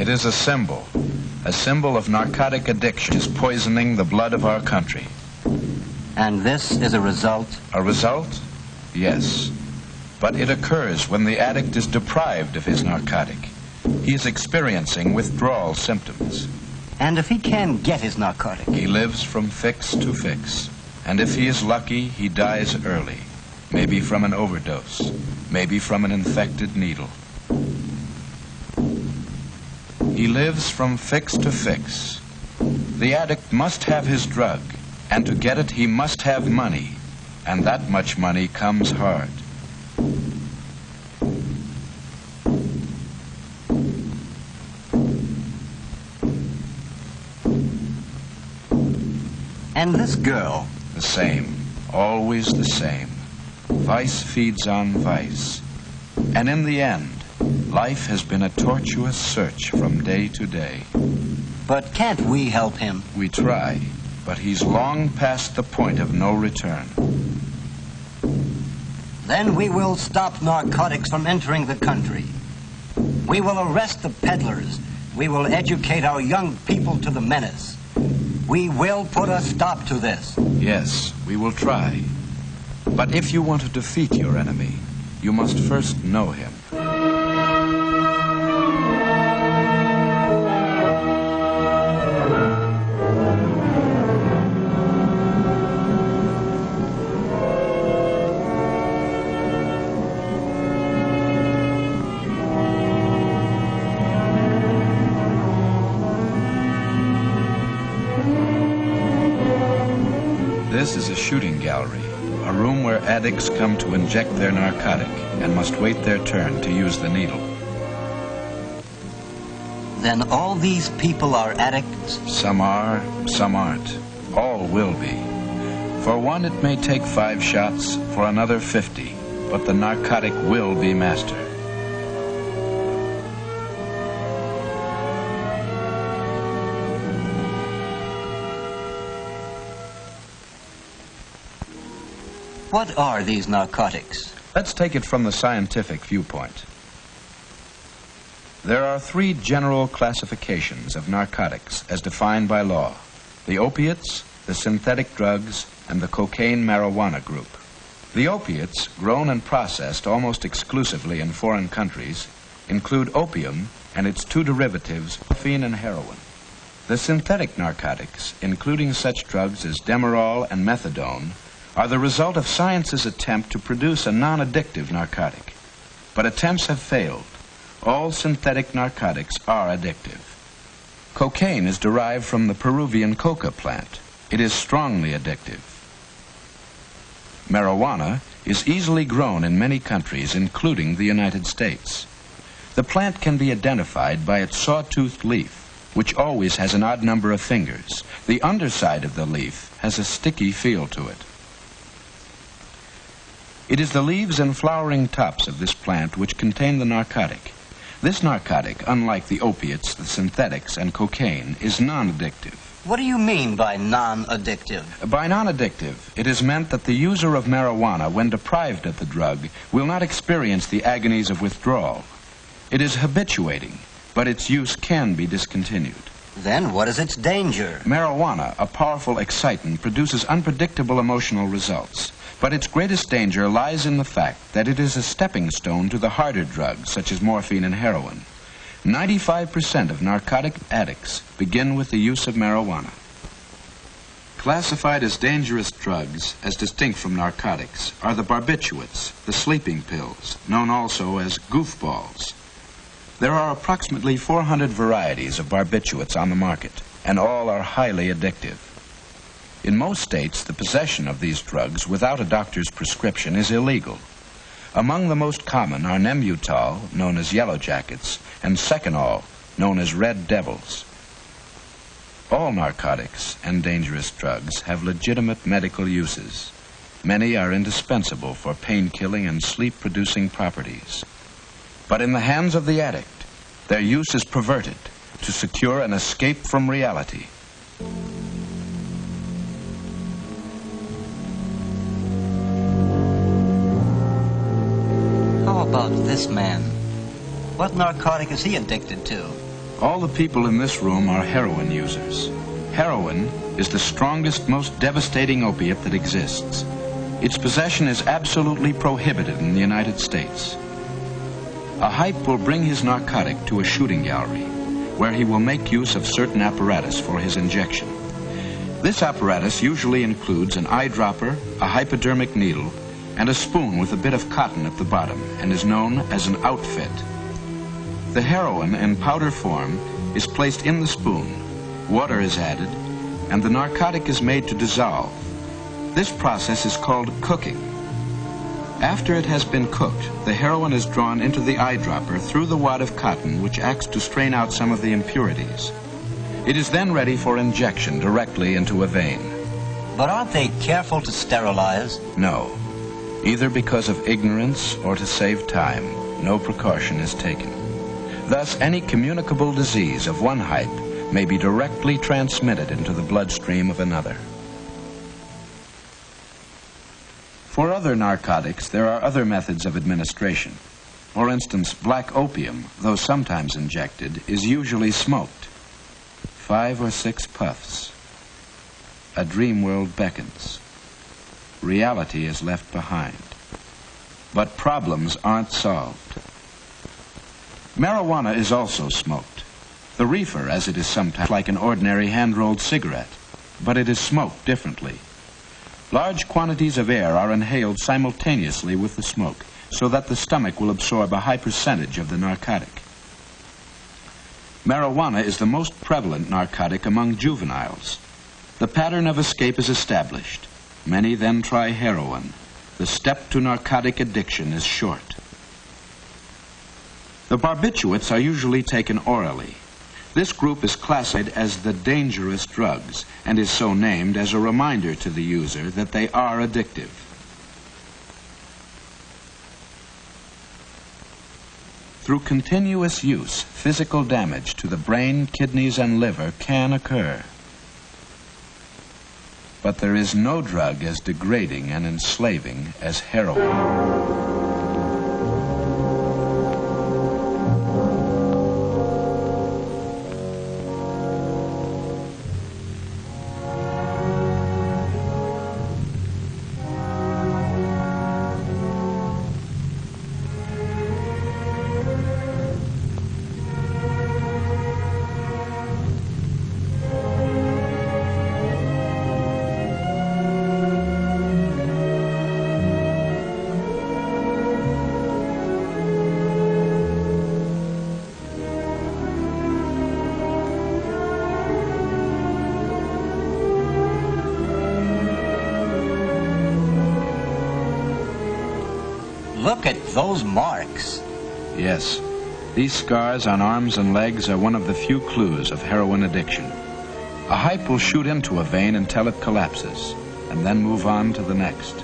It is a symbol of narcotic addiction, is poisoning the blood of our country. And this is a result? A result? Yes. But it occurs when the addict is deprived of his narcotic. He is experiencing withdrawal symptoms. And if he can get his narcotic? He lives from fix to fix. And if he is lucky, he dies early. Maybe from an overdose. Maybe from an infected needle. He lives from fix to fix. The addict must have his drug, and to get it he must have money, and that much money comes hard. And this girl? The same, always the same. Vice feeds on vice. And in the end, life has been a tortuous search from day to day. But can't we help him? We try, but he's long past the point of no return. Then we will stop narcotics from entering the country. We will arrest the peddlers. We will educate our young people to the menace. We will put a stop to this. Yes, we will try. But if you want to defeat your enemy, you must first know him. This is a shooting gallery, a room where addicts come to inject their narcotic and must wait their turn to use the needle. Then all these people are addicts? Some are, some aren't. All will be. For one, it may take 5 shots, for another 50, but the narcotic will be mastered. What are these narcotics? Let's take it from the scientific viewpoint. There are 3 general classifications of narcotics as defined by law: the opiates, the synthetic drugs, and the cocaine-marijuana group. The opiates, grown and processed almost exclusively in foreign countries, include opium and its 2 derivatives, morphine and heroin. The synthetic narcotics, including such drugs as Demerol and methadone, are the result of science's attempt to produce a non-addictive narcotic. But attempts have failed. All synthetic narcotics are addictive. Cocaine is derived from the Peruvian coca plant. It is strongly addictive. Marijuana is easily grown in many countries, including the United States. The plant can be identified by its sawtoothed leaf, which always has an odd number of fingers. The underside of the leaf has a sticky feel to it. It is the leaves and flowering tops of this plant which contain the narcotic. This narcotic, unlike the opiates, the synthetics, and cocaine, is non-addictive. What do you mean by non-addictive? By non-addictive, it is meant that the user of marijuana, when deprived of the drug, will not experience the agonies of withdrawal. It is habituating, but its use can be discontinued. Then what is its danger? Marijuana, a powerful excitant, produces unpredictable emotional results. But its greatest danger lies in the fact that it is a stepping stone to the harder drugs, such as morphine and heroin. 95% of narcotic addicts begin with the use of marijuana. Classified as dangerous drugs, as distinct from narcotics, are the barbiturates, the sleeping pills, known also as goofballs. There are approximately 400 varieties of barbiturates on the market, and all are highly addictive. In most states, the possession of these drugs without a doctor's prescription is illegal. Among the most common are Nembutal, known as Yellow Jackets, and Seconal, known as Red Devils. All narcotics and dangerous drugs have legitimate medical uses. Many are indispensable for pain-killing and sleep-producing properties. But in the hands of the addict, their use is perverted to secure an escape from reality. How about this man? What narcotic is he addicted to? All the people in this room are heroin users. Heroin is the strongest, most devastating opiate that exists. Its possession is absolutely prohibited in the United States. A hype will bring his narcotic to a shooting gallery, where he will make use of certain apparatus for his injection. This apparatus usually includes an eyedropper, a hypodermic needle, and a spoon with a bit of cotton at the bottom, and is known as an outfit. The heroin in powder form is placed in the spoon, water is added, and the narcotic is made to dissolve. This process is called cooking. After it has been cooked, the heroin is drawn into the eyedropper through the wad of cotton, which acts to strain out some of the impurities. It is then ready for injection directly into a vein. But aren't they careful to sterilize? No. Either because of ignorance or to save time, no precaution is taken. Thus, any communicable disease of one hype may be directly transmitted into the bloodstream of another. For other narcotics, there are other methods of administration. For instance, black opium, though sometimes injected, is usually smoked. 5 or 6 puffs. A dream world beckons. Reality is left behind. But problems aren't solved. Marijuana is also smoked. The reefer, as it is sometimes, like an ordinary hand-rolled cigarette, but it is smoked differently. Large quantities of air are inhaled simultaneously with the smoke, so that the stomach will absorb a high percentage of the narcotic. Marijuana is the most prevalent narcotic among juveniles. The pattern of escape is established. Many then try heroin. The step to narcotic addiction is short. The barbiturates are usually taken orally. This group is classified as the dangerous drugs and is so named as a reminder to the user that they are addictive. Through continuous use, physical damage to the brain, kidneys, and liver can occur. But there is no drug as degrading and enslaving as heroin. Look at those marks. Yes, these scars on arms and legs are one of the few clues of heroin addiction. A hype will shoot into a vein until it collapses, and then move on to the next.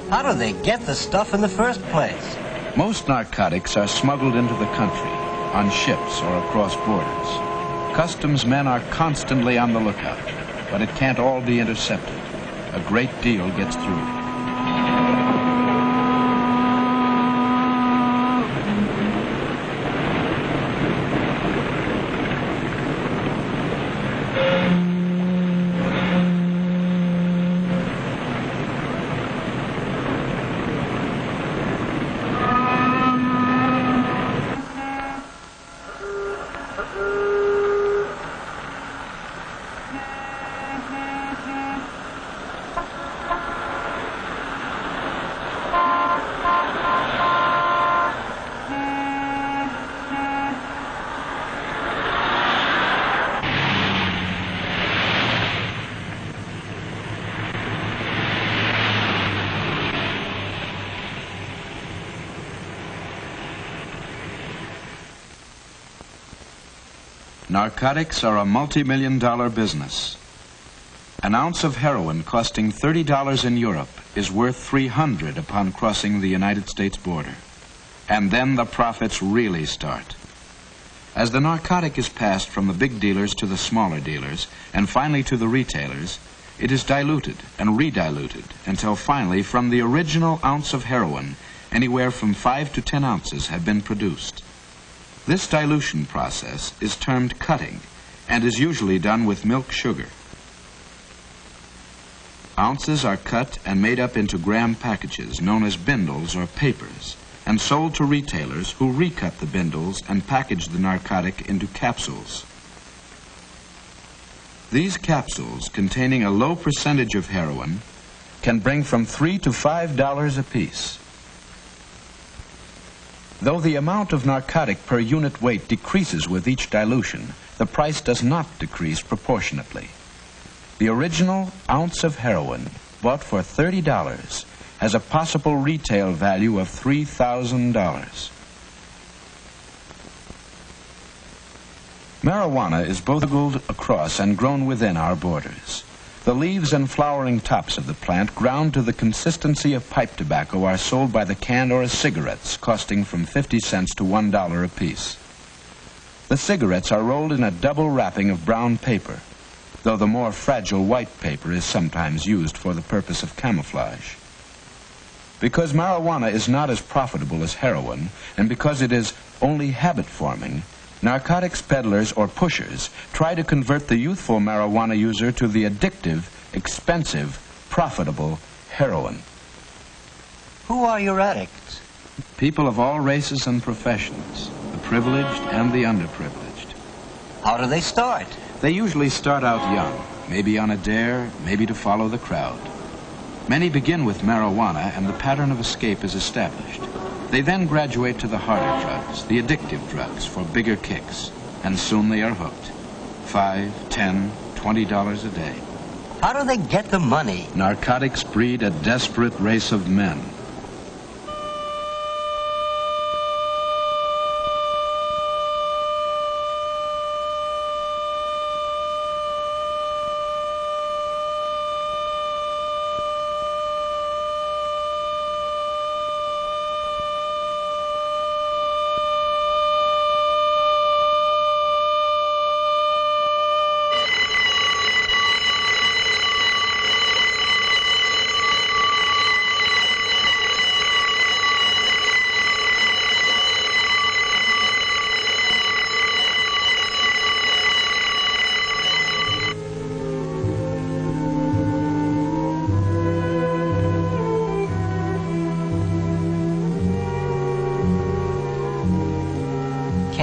How do they get the stuff in the first place? Most narcotics are smuggled into the country, on ships or across borders. Customs men are constantly on the lookout, but it can't all be intercepted. A great deal gets through. Narcotics are a multi-million-dollar business. An ounce of heroin costing $30 in Europe is worth $300 upon crossing the United States border. And then the profits really start. As the narcotic is passed from the big dealers to the smaller dealers, and finally to the retailers, it is diluted and rediluted until finally from the original ounce of heroin, anywhere from 5 to 10 ounces have been produced. This dilution process is termed cutting and is usually done with milk sugar. Ounces are cut and made up into gram packages known as bindles or papers and sold to retailers who recut the bindles and package the narcotic into capsules. These capsules, containing a low percentage of heroin, can bring from $3 to $5 apiece. Though the amount of narcotic per unit weight decreases with each dilution, the price does not decrease proportionately. The original ounce of heroin, bought for $30, has a possible retail value of $3,000. Marijuana is both smuggled across and grown within our borders. The leaves and flowering tops of the plant, ground to the consistency of pipe tobacco, are sold by the can or as cigarettes, costing from 50 cents to $1 apiece. The cigarettes are rolled in a double wrapping of brown paper, though the more fragile white paper is sometimes used for the purpose of camouflage. Because marijuana is not as profitable as heroin, and because it is only habit-forming, narcotics peddlers or pushers try to convert the youthful marijuana user to the addictive, expensive, profitable heroin. Who are your addicts? People of all races and professions, the privileged and the underprivileged. How do they start? They usually start out young, maybe on a dare, maybe to follow the crowd. Many begin with marijuana and the pattern of escape is established. They then graduate to the harder drugs, the addictive drugs, for bigger kicks, and soon they are hooked. $5, $10, $20 a day. How do they get the money? Narcotics breed a desperate race of men.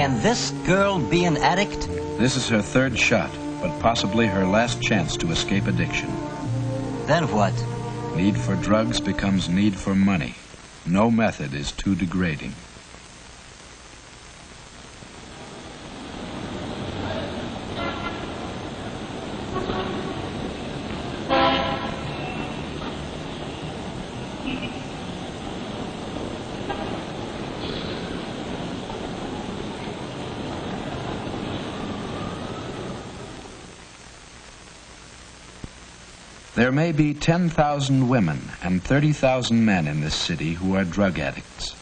Can this girl be an addict? This is her third shot, but possibly her last chance to escape addiction. Then what? Need for drugs becomes need for money. No method is too degrading. There may be 10,000 women and 30,000 men in this city who are drug addicts.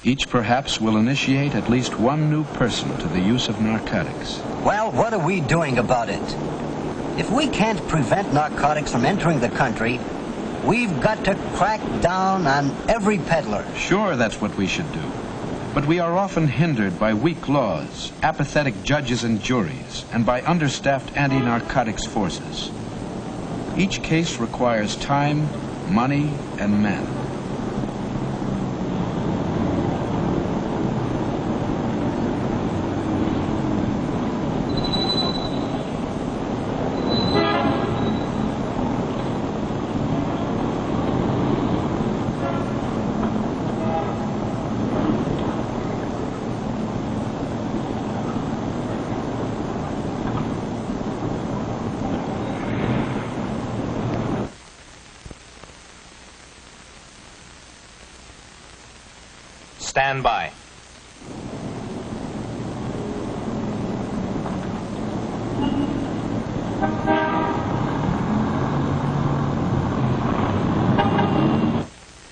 Each perhaps will initiate at least one new person to the use of narcotics. Well, what are we doing about it? If we can't prevent narcotics from entering the country, we've got to crack down on every peddler. Sure, that's what we should do. But we are often hindered by weak laws, apathetic judges and juries, and by understaffed anti-narcotics forces. Each case requires time, money, and men. Stand by.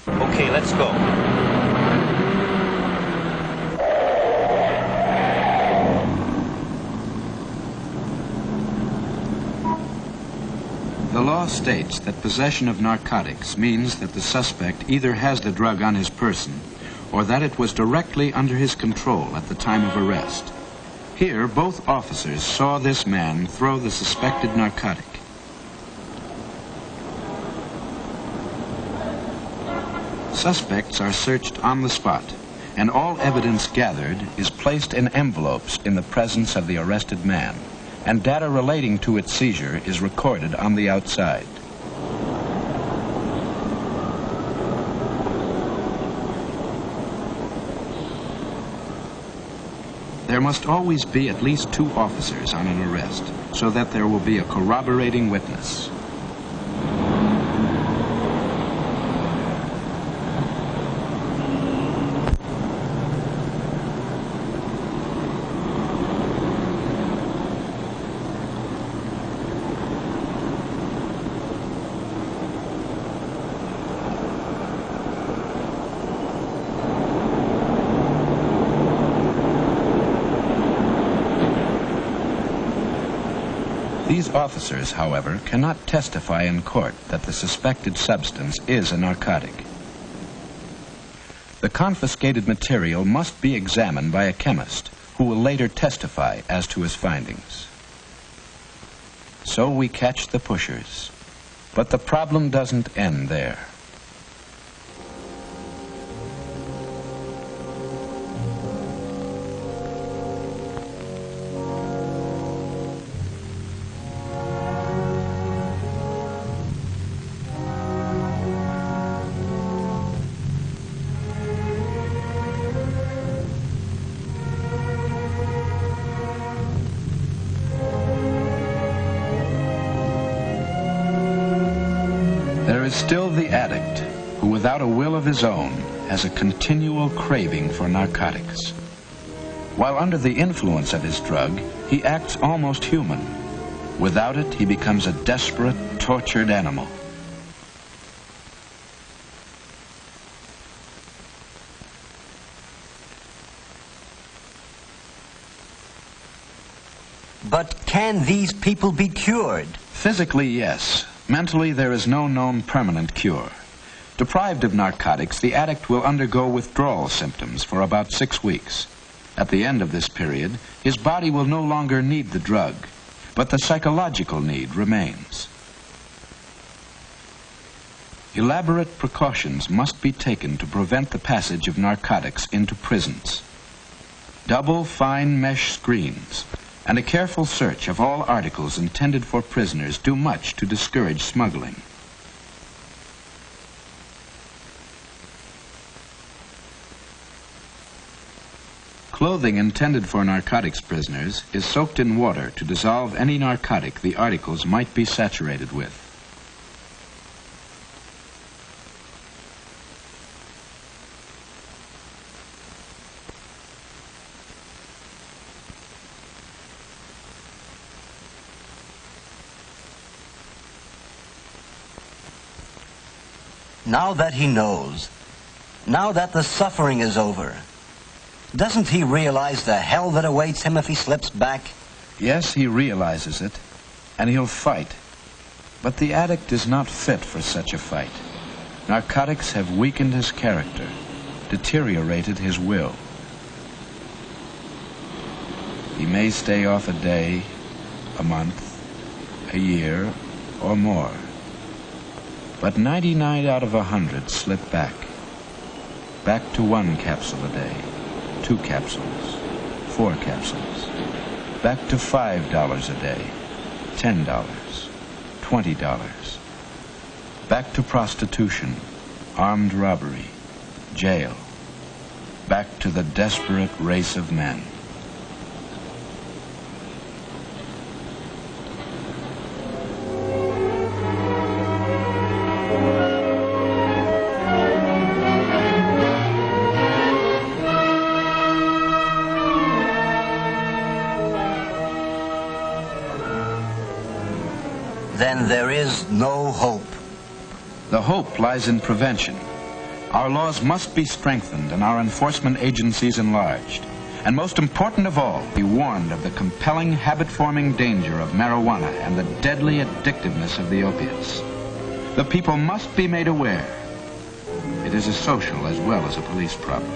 Okay, let's go. The law states that possession of narcotics means that the suspect either has the drug on his person or that it was directly under his control at the time of arrest. Here, both officers saw this man throw the suspected narcotic. Suspects are searched on the spot, and all evidence gathered is placed in envelopes in the presence of the arrested man, and data relating to its seizure is recorded on the outside. There must always be at least 2 officers on an arrest, so that there will be a corroborating witness. These officers, however, cannot testify in court that the suspected substance is a narcotic. The confiscated material must be examined by a chemist who will later testify as to his findings. So we catch the pushers, but the problem doesn't end there. There is still the addict, who without a will of his own has a continual craving for narcotics. While under the influence of his drug, he acts almost human. Without it, he becomes a desperate, tortured animal. But can these people be cured? Physically, yes. Mentally, there is no known permanent cure. Deprived of narcotics, the addict will undergo withdrawal symptoms for about 6 weeks. At the end of this period, his body will no longer need the drug, but the psychological need remains. Elaborate precautions must be taken to prevent the passage of narcotics into prisons. Double fine mesh screens and a careful search of all articles intended for prisoners do much to discourage smuggling. Clothing intended for narcotics prisoners is soaked in water to dissolve any narcotic the articles might be saturated with. Now that he knows, now that the suffering is over, doesn't he realize the hell that awaits him if he slips back? Yes, he realizes it, and he'll fight. But the addict is not fit for such a fight. Narcotics have weakened his character, deteriorated his will. He may stay off a day, a month, a year, or more. But 99 out of 100 slip back. Back to 1 capsule a day, 2 capsules, 4 capsules. Back to $5 a day, $10, $20. Back to prostitution, armed robbery, jail. Back to the desperate race of men. Then there is no hope. The hope lies in prevention. Our laws must be strengthened and our enforcement agencies enlarged. And most important of all, be warned of the compelling habit-forming danger of marijuana and the deadly addictiveness of the opiates. The people must be made aware. It is a social as well as a police problem.